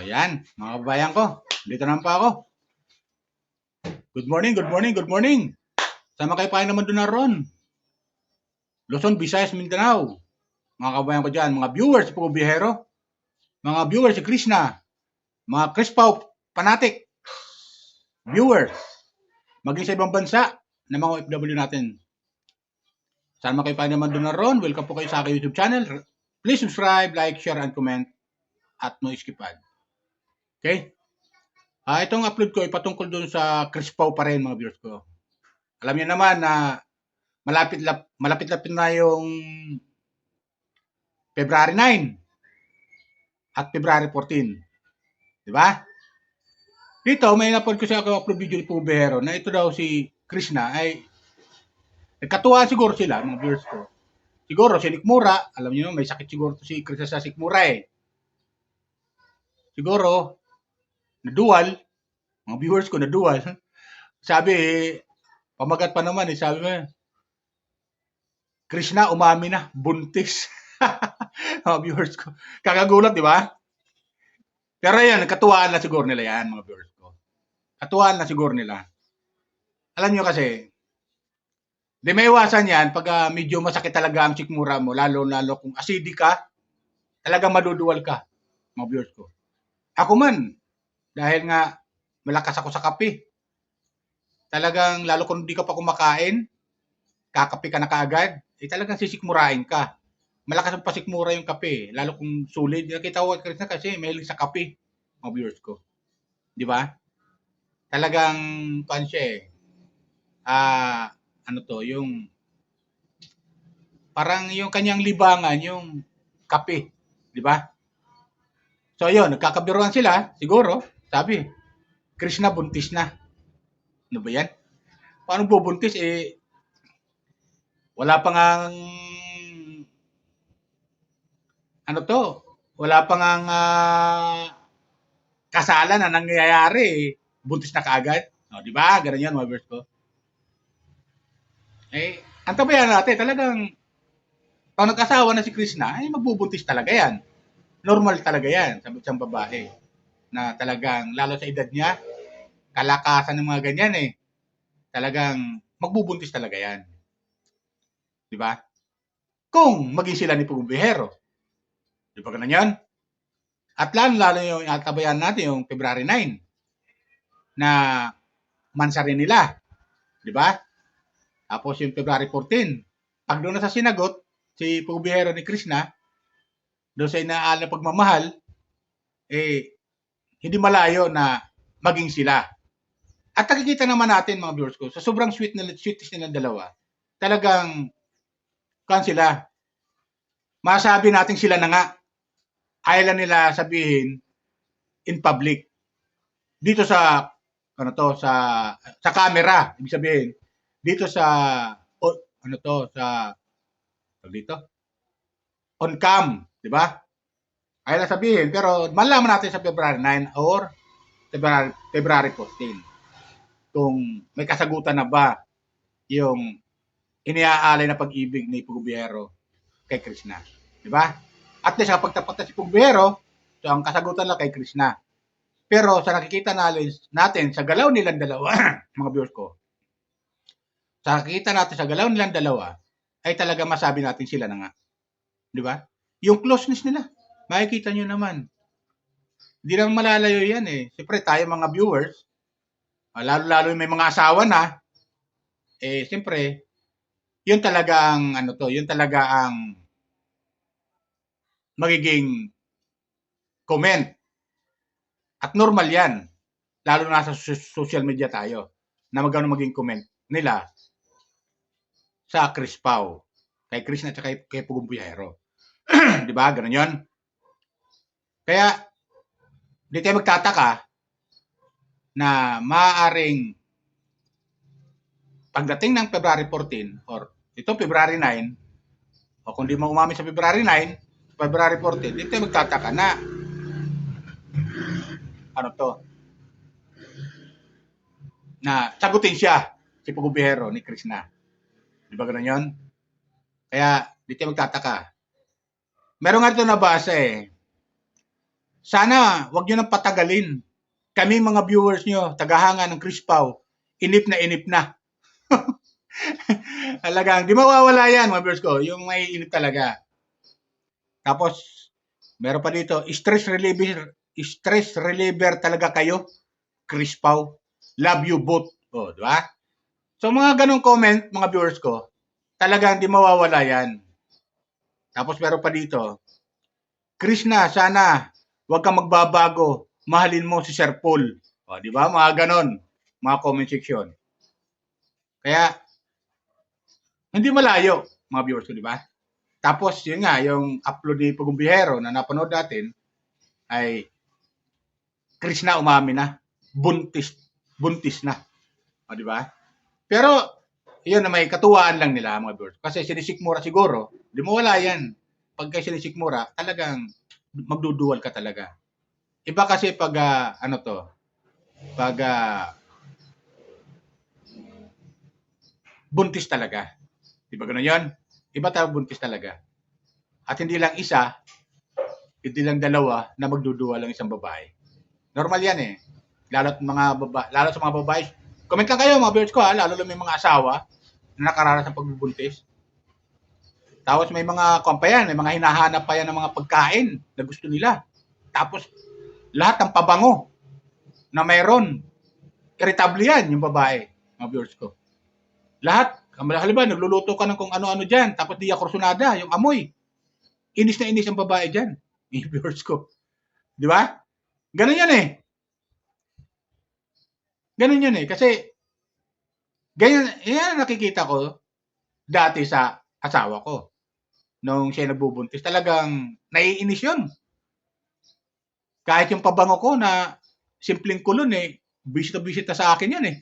So yan, mga kababayan ko, dito naman pa ako. Good morning, good morning, good morning. Sama kayo pa naman doon na ron. Luzon, Visayas, Mindanao. Mga kababayan ko dyan, mga viewers si Pugo Bihero, mga viewers si Krishna, mga Crispaw fanatic, viewers, maging sa ibang bansa na mga OFW natin. Sama kayo pa naman doon na ron. Welcome po kayo sa aking YouTube channel. Please subscribe, like, share, and comment at no skip ad. Okay? Itong upload ko ay patungkol doon sa Crispaw pa rin mga viewers ko. Alam niyo naman na malapit-lapit na yung February 9 at February 14. Di ba? Dito, may napanood ko sa upload video ni Pugo Bihero na ito daw si Krishna ay nagkatuwaan siguro sila, mga viewers ko. Siguro si Nikmura, alam niyo may sakit siguro to si Krishna sa Sikmura eh. Siguro, na-dual, mga viewers ko na-dual. Sabi pamagat pa naman sabi mo, Krishna umami na, buntis. Mga viewers ko. Kakagulat, di ba? Pero yan, katuwaan na siguro nila yan, mga viewers ko. Katuwaan na siguro nila. Alam nyo kasi, di may iwasan yan pag medyo masakit talaga ang sikmura mo, lalo kung acidic ka, talagang maduduwal ka, mga viewers ko. Ako man, dahil nga malakas ako sa kape, talagang lalo kung di ka pa kumakain, kakape ka na kaagad, talagang sisikmurain ka. Malakas ang pasikmura yung kape, lalo kung sulit. Nakita ko kasi mahilig sa kape, mga viewers ko. Di ba? Talagang, paano siya yung, parang yung kanyang libangan, yung kape. Di ba? So, yun, nagkakabiruan sila, siguro, sabi, Krishna buntis na. Ano ba yan? Paano bubuntis? Wala pa ngang wala pa ngang kasalan na nangyayari, buntis na kaagad. O, di ba? Ganun yan, mga viewers ko. Antabayan natin, talagang pag nag-asawa na si Krishna, magbubuntis talaga yan. Normal talaga yan sa isang babae. Na talagang, lalo sa edad niya, kalakasan ng mga ganyan talagang magbubuntis talaga yan. Di ba? Kung maging sila ni Pugo Bihero. Di ba ganun yan? At lalo yung atabayan natin yung February 9 na mansa rin nila. Di ba? Tapos yung February 14. Pag doon na sa sinagot, si Pugo Bihero ni Krishna, doon sa inaala pagmamahal, hindi malayo na maging sila. At nakikita naman natin mga viewers ko, sa sobrang sweetness nilang dalawa, talagang kan sila. Masabi natin sila na nga. Ayaw lang nila sabihin in public. Dito sa sa camera, ibig sabihin, dito sa dito on cam, di ba? Ayaw lang sabihin, pero malaman natin sa February 9 or February 14 kung may kasagutan na ba yung iniaalay na pag-ibig ni Pugo Bihero kay Krishna. Di ba? At least kapag tapat na si Pugo Bihero, so ang kasagutan lang kay Krishna. Pero sa nakikita natin sa galaw nilang dalawa, mga viewers ko, sa nakikita natin sa galaw nilang dalawa, ay talaga masabi natin sila na nga. Di ba? Yung closeness nila, makikita nyo naman. Hindi lang malalayo yan Siyempre tayo mga viewers, lalo may mga asawa na, siyempre, yun talaga ang magiging comment. At normal yan. Lalo na sa social media tayo na maging comment nila sa Crispaw. Kay Krishna at kay Pugo Bihero. Di ba? Ganun yun. Kaya, di tayo magtataka na maaaring pagdating ng February 14 or ito February 9 o kung di mo umami sa February 9, February 14, di tayo magtataka na na sagutin siya si Pugo Bihero ni Krishna. Di ba ganun yun? Kaya di tayo magtataka. Meron nga ito nabasa sana wag nyo nang patagalin. Kami mga viewers nyo, tagahanga ng Chris Pao, inip na. Talagang di mawawala yan mga viewers ko, yung may inip talaga. Tapos, meron pa dito, stress reliever talaga kayo, Chris Pao. Love you both. O, di ba? So, mga ganong comment, mga viewers ko, talagang di mawawala yan. Tapos, meron pa dito, Krishna, sana wag kang magbabago. Mahalin mo si Sir Paul. O, di ba? Mga ganon. Mga comment section. Kaya, hindi malayo, mga viewers ko, di ba? Tapos, yun nga, yung upload ni Pugong Bihero na napanood natin, ay Krishna umami na. Buntis na. O, di ba? Pero, yun na may katuwaan lang nila, mga viewers. Kasi sinisikmura siguro, di mo wala yan. Pagka sinisikmura, talagang magduduwal ka talaga. Iba kasi pag, buntis talaga. Di ba ganun yun? Iba talaga buntis talaga. At hindi lang isa, hindi lang dalawa na magduduwal ang isang babae. Normal yan eh. Lalo sa mga babae. Comment lang kayo mga viewers ko ha, lalo lang may mga asawa na nakaranas ng pagbubuntis. Tapos may mga kumpayan, may mga hinahanap pa yan ng mga pagkain na gusto nila. Tapos lahat ng pabango na mayroon, irritable yan yung babae, mga viewers ko. Lahat, halimbawa nagluluto ka ng kung ano-ano dyan, tapos di kursunada, yung amoy. Inis na inis ang babae dyan, mga viewers ko. Di ba? Ganun yan eh. Ganun yan eh. Kasi, ganyan, yan nakikita ko dati sa asawa ko. Nung siya nagbubuntis, talagang naiinis yun. Kahit yung pabango ko na simpleng kulon eh, visit na sa akin yan eh.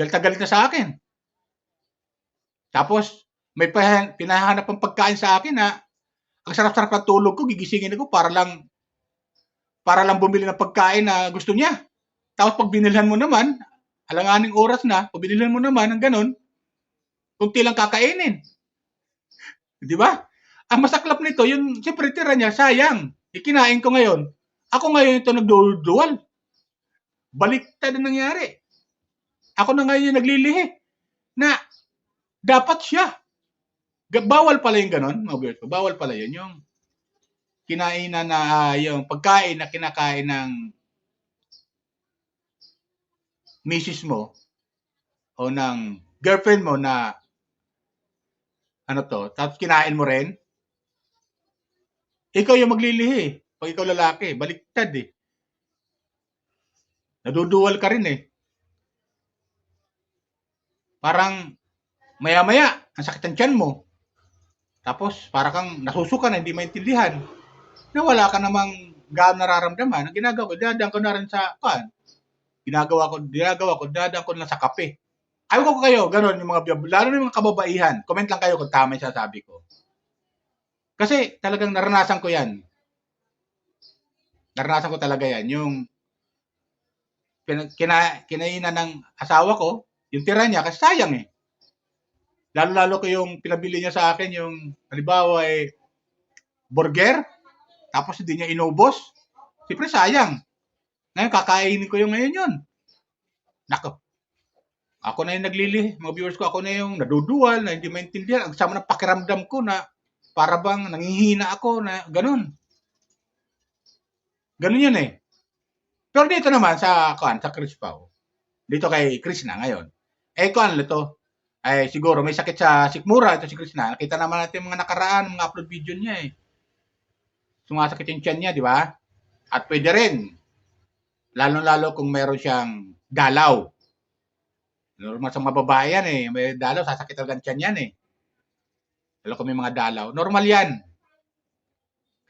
Galit na sa akin. Tapos, may pinahanap ang pagkain sa akin na ang sarap-sarap ng tulog ko, gigisingin ako para lang bumili ng pagkain na gusto niya. Tapos pag binilhan mo naman, alanganing oras na, pag binilhan mo naman ng ganun, kunti lang kakainin. Di ba? Ang masaklap nito, yung siyempre tira niya, sayang. Ikinain ko ngayon. Ako ngayon ito nagduduwal. Baliktad na nangyari. Ako na ngayon yung naglilihi. Na dapat siya. Bawal pala yung ganun. Bawal pala yun. Yung kinainan na, yung pagkain na kinakain ng misis mo o ng girlfriend mo na tapos kinain mo rin, ikaw yung maglilihi. Pag ikaw lalaki, baliktad eh. Naduduwal ka rin eh. Parang maya-maya, ang sakit ng tiyan mo. Tapos para kang nasusuka na hindi maintindihan. Na wala ka namang gaano nararamdaman. Ang ginagawa ko, dinadaan ko na rin sa ginagawa ko, dinadaan ko na sa kape. Ayaw ko kayo, gano'n yung mga lalo na yung mga kababaihan. Comment lang kayo kung tama yung sasabi ko. Kasi talagang naranasan ko yan. Naranasan ko talaga yan. Yung kinainan ng asawa ko, yung tira niya, kasi sayang eh. Lalo-lalo ko yung pinabili niya sa akin, yung halimbawa ay burger, tapos hindi niya inubos. Siyempre sayang. Ngayon, kakainin ko yung ngayon yun. Nako. Ako na yung naglili, mga viewers ko, ako na yung naduduwal, na hindi maintindihan. Ang sama ng pakiramdam ko na para bang nangihina ako na ganun. Ganun yun eh. Pero dito naman sa Chris Pao, dito kay Krishna ngayon, ito, ay siguro may sakit sa sikmura, ito si Krishna. Nakita naman natin mga nakaraan, mga upload video niya eh. Sumasakit yung tiyan niya, di ba? At pwede rin, lalo-lalo kung meron siyang dalaw. Normal sa mga babae yan eh. May dalaw, sasakit talaga ang tiyan yan eh. Lalo kung may mga dalaw. Normal yan.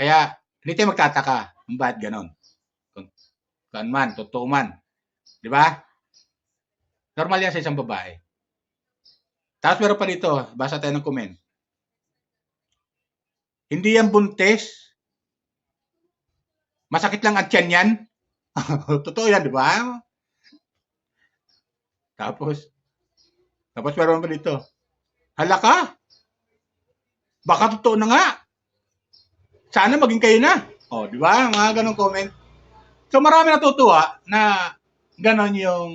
Kaya, hindi tayo magtataka kung bakit ganon. Kung man, totoo man. Di ba? Normal yan sa isang babae. Tapos meron pa dito, basa tayo ng comment. Hindi yan buntis. Masakit lang ang tiyan yan. Totoo yan, di ba? Tapos meron pa dito. Hala ka. Baka totoo na nga. Sana maging kayo na. O, di ba? Mga ganong comment. So, marami natutuwa na ganon yung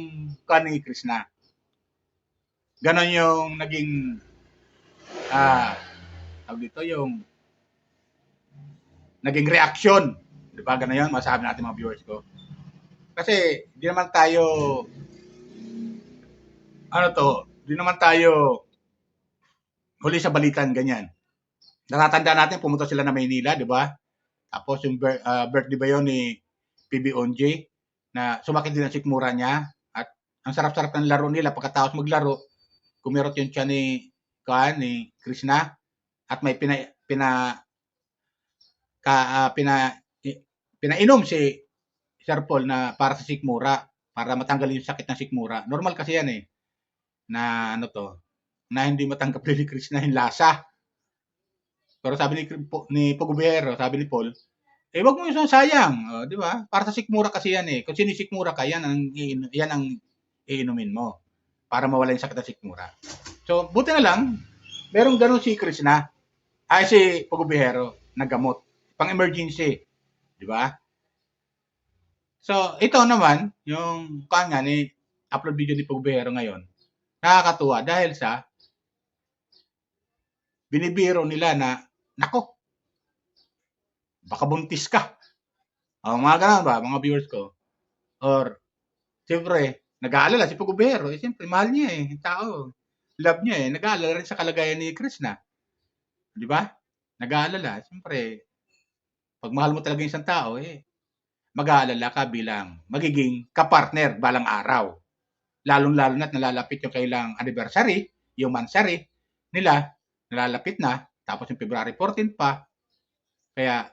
kani Krishna. Ganon yung naging, tawag dito, yung naging reaction. Di ba? Ganon yun, masabi natin mga viewers ko. Kasi, di naman tayo, di naman tayo huli sa balikan, ganyan. Natatanda natin, pumunta sila na Maynila, di ba? Tapos yung birthday ba yun ni PB Onje, na sumakit din ang sikmura niya. At ang sarap-sarap ng laro nila. Pagkatapos maglaro, kumirot yung tiyan ni Krishna. At may pinainom si Sir Paul na para sa sikmura. Para matanggal yung sakit ng sikmura. Normal kasi yan eh. Na na hindi matanggap ni Krishna yung lasa. Pero sabi ni Pagubero, sabi ni Paul, wag mo yung sayang, di ba? Para sa sikmura kasi yan eh. Kung sinisikmura ka, yan ang iinumin mo para mawala yung sakit ng sikmura. So, buti na lang, merong ganun si Krishna, si Pagubero, na gamot. Pang-emergency, di ba? So, ito naman, yung kanya ni upload video ni Pagubero ngayon, nakakatuwa dahil sa binibiro nila na, nako, baka buntis ka. Mga ganun ba, mga viewers ko? Or, siyempre, nag-aalala si Pagubero. Siyempre, mahal niya eh, yung tao. Love niya eh. Nag-aalala rin sa kalagayan ni Krishna. Di ba? Nag-aalala. Siyempre, pag mahal mo talaga yung isang tao, mag-aalala ka bilang magiging kapartner balang araw. Lalong-lalo na't nalalapit yung kailang anniversary, yung mansary nila, nalalapit na. Tapos yung February 14 pa. Kaya,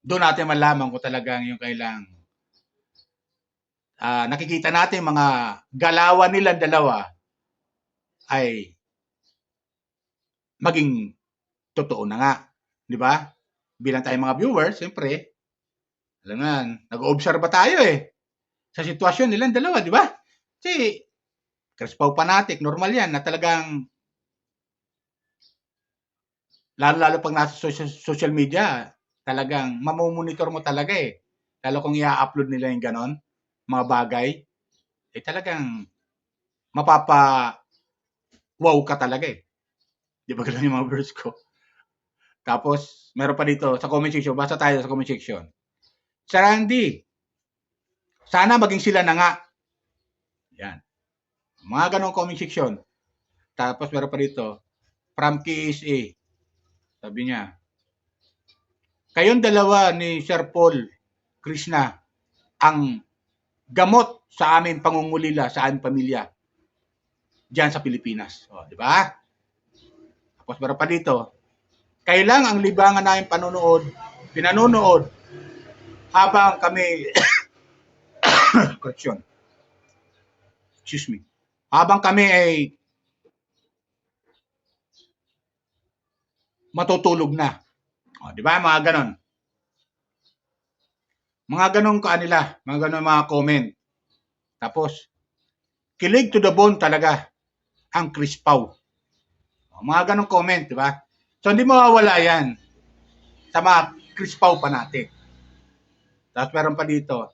doon natin malaman kung talagang yung kailang nakikita natin mga galawan nilang dalawa ay maging totoo na nga. Di ba? Bilang tayo mga viewers, siyempre, alam nga, nag-observe tayo eh. Sa sitwasyon nilang dalawa, di ba? Kasi, Chris Pau fanatic, normal yan na talagang, lalo-lalo pag nasa social media, talagang mamomonitor mo talaga eh. Lalo kung i-upload nila yung ganon, mga bagay, talagang wow ka talaga eh. Di ba ganun yung mga viewers ko? Tapos, meron pa dito sa comment section. Basta tayo sa comment section. Sir Randy, sana maging sila na nga. Yan. Mga ganong comment section. Tapos, meron pa dito. From KSA. Sabi niya, kayong dalawa ni Sir Paul Krishna ang gamot sa aming pangungulila sa aming pamilya diyan sa Pilipinas. Di ba? Tapos, meron pa dito. Kailang ang libangan namin pinanonood habang kami correction. Excuse me. Habang kami ay matutulog na. Di ba? Mga ganon. Mga ganon kanila. Mga ganon mga comment. Tapos, kilig to the bone talaga ang Chris Pau. Mga ganon comment, di ba? So, hindi mawawala yan sa mga Chris Pau pa natin. Tapos, meron pa dito.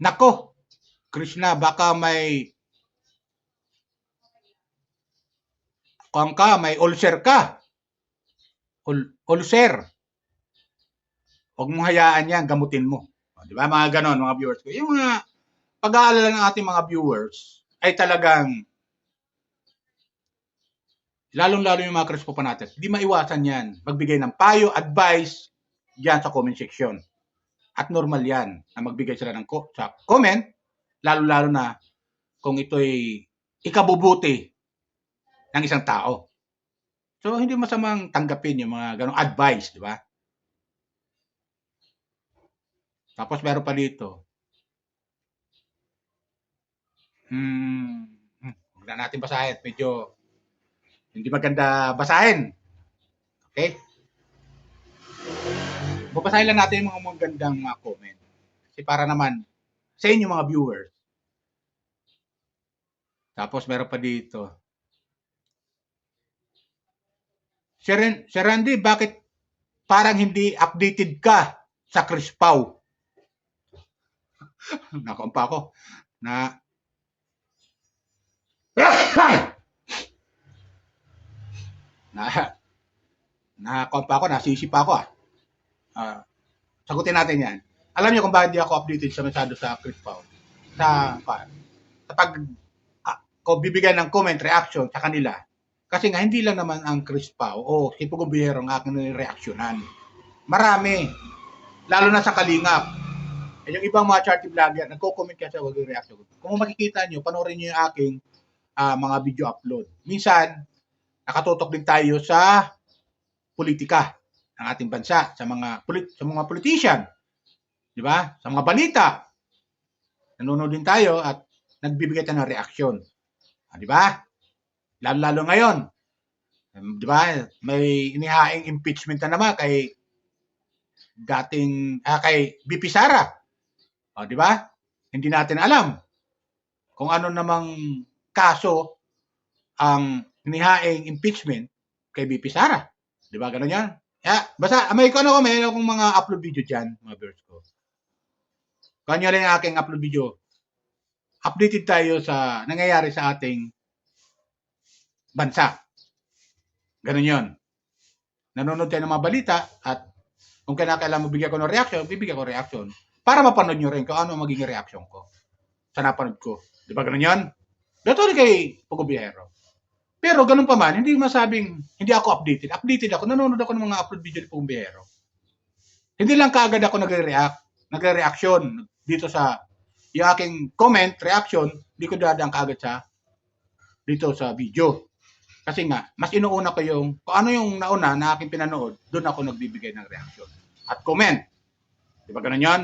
Nako, Krishna, baka may may ulcer ka. Ulcer. Huwag mong hayaan yan, gamutin mo. Di ba? Mga ganon, mga viewers ko. Yung mga pag-aalala ng ating mga viewers ay talagang lalong-lalo yung mga Chris Pau natin. Hindi maiwasan yan. Magbigay ng payo, advice, diyan sa comment section. At normal yan na magbigay sila ng sa comment, lalo-lalo na kung ito'y ikabubuti ng isang tao. So, hindi masamang tanggapin yung mga ganong advice, di ba? Tapos, meron pa dito. Huwag na natin basahin. Medyo hindi maganda basahin. Okay? Babasahin lang natin yung mga magandang mga comment. Kasi para naman sa inyo mga viewers. Tapos meron pa dito. Sir Randy, bakit parang hindi updated ka sa Chris Pau? Nakampa ako. Na nakampa ako, nasisipa ako sagutin natin yan. Alam niyo kung bakit di ako updated sa masyado sa Chris Pau? Sa pag ko bibigyan ng comment, reaction sa kanila. Kasi nga, hindi lang naman ang Chris Pau o si Pugong Biyahero ang aking reaksyonan. Marami. Lalo na sa Kalingap. Yung ibang mga charity vlogger, nagko-comment kasi wag yung reaction. Kung makikita nyo, panoorin nyo yung aking mga video upload. Minsan, nakatutok din tayo sa politika ng ating bansa, sa mga politician, di ba? Sa mga balita. Nanonood din tayo at nagbibigay tayo ng reaksyon. Di ba? Lalo ngayon. Di ba? May inihaing impeachment na naman kay kay BP Sara. Di ba? Hindi natin alam kung ano namang kaso ang inihaing impeachment kay BP Sara. Di ba? Ganun yan. Basta may akong mga upload video dyan, mga viewers ko. Kanya lang yung aking upload video. Updated tayo sa nangyayari sa ating bansa. Ganun yun. Nanonood tayo ng mga balita at kung kailangan mo bigyan ko ng reaction, bibigyan ko reaction. Para mapanood nyo rin kung ano magiging reaction ko sa napanood ko. Di ba ganun yun? Dato rin kay Pugong Biyahero. Pero ganun pa man, hindi masabing hindi ako updated. Updated ako. Nanonood ako ng mga upload video ni Pugong Biyahero. Hindi lang kaagad ako nagre-reaction dito sa yung aking comment, reaction, hindi ko dadaan kaagad dito sa video. Kasi nga, mas inuuna ko yung, kung ano yung nauna na aking pinanood, doon ako nagbibigay ng reaction. At comment. Di ba ganun yun?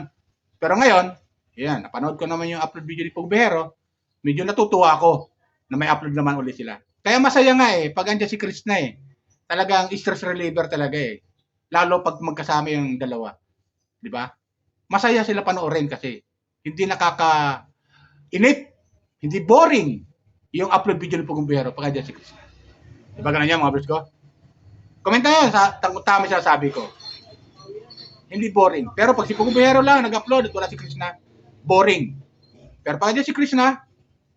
Pero ngayon, yan, napanood ko naman yung upload video ni Pugong Biyahero, medyo natutuwa ako na may upload naman ulit sila. Kaya masaya nga pag andyan si Chris na talagang stress reliever talaga Lalo pag magkasama yung dalawa. Di ba? Masaya sila panoorin kasi hindi nakaka-inip, hindi boring yung upload video ni Pugong Biyahero pag andyan si Chris. Di ba ganun yan mga bros ko? Komenta nyo sa tama siya sabi ko. Hindi boring. Pero pag si Pugong Biyahero lang nag-upload at wala si Krishna, boring. Pero pag andyan si Krishna,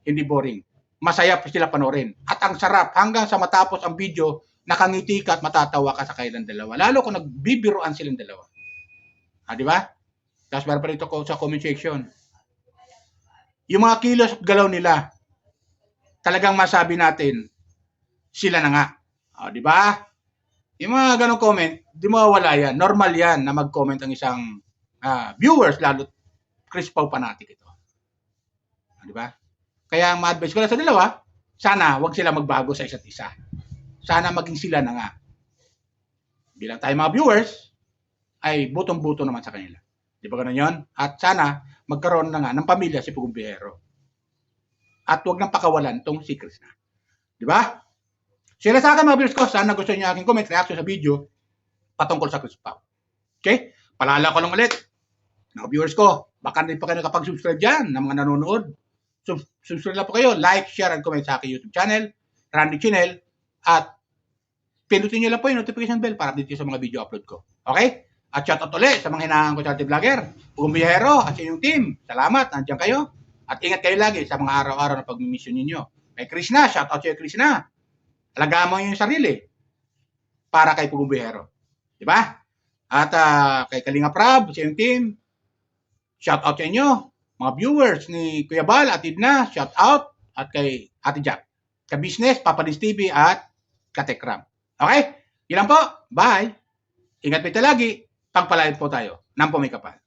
hindi boring. Masaya pa sila panoorin. At ang sarap, hanggang sa matapos ang video, nakangiti ka at matatawa ka sa kailang dalawa. Lalo kung nagbibiruan silang dalawa. Di ba? Tapos meron pa rito ko sa comment section. Yung mga kilos at galaw nila, talagang masabi natin, sila na nga. Di ba? Yung mga ganong comment, di mawawala yan. Normal yan na mag-comment ang isang viewers, lalo Chris Pau fanatic ito. Di ba? Kaya ang ma-advise ko lang sa dalawa, sana wag sila magbago sa isa't isa. Sana maging sila na nga. Bilang tayo mga viewers, ay butong-buto naman sa kanila. Di ba ganun yun? At sana magkaroon na nga ng pamilya si Pugong Biyahero. At wag nang pakawalan tong si Chris na. Di ba? Sila sa akin mga viewers ko, sana gusto niyo aking comment, reaction sa video patungkol sa Chris Pau. Okay? Palala ko lang ulit. Mga viewers ko, baka hindi pa kayo nakapag-subscribe dyan ng mga nanonood. Subscribe lang po kayo, like, share, and comment sa aking YouTube channel, Randy Channel, at pinutin nyo lang po yung notification bell para dito sa mga video upload ko. Okay? At shoutout ulit sa mga hinahangan ko charity vlogger, Pugong Biyahero at sa inyong team. Salamat, nandiyan kayo. At ingat kayo lagi sa mga araw-araw na pag-mission ninyo. Kay Krishna, shoutout sa iyo Krishna. Alagaan mo yung sarili para kay Pugong Biyahero. Diba? At kay Kalingap Rab, sa inyong team, shoutout sa inyo. Mga viewers ni Kuya Bal at Idna, shout out. At kay Ate Jack. Ka-business, Papa Dis TV at Katekram. Okay? Yun lang po. Bye. Ingat po lagi. Pagpalain po tayo. Nang pumikapal.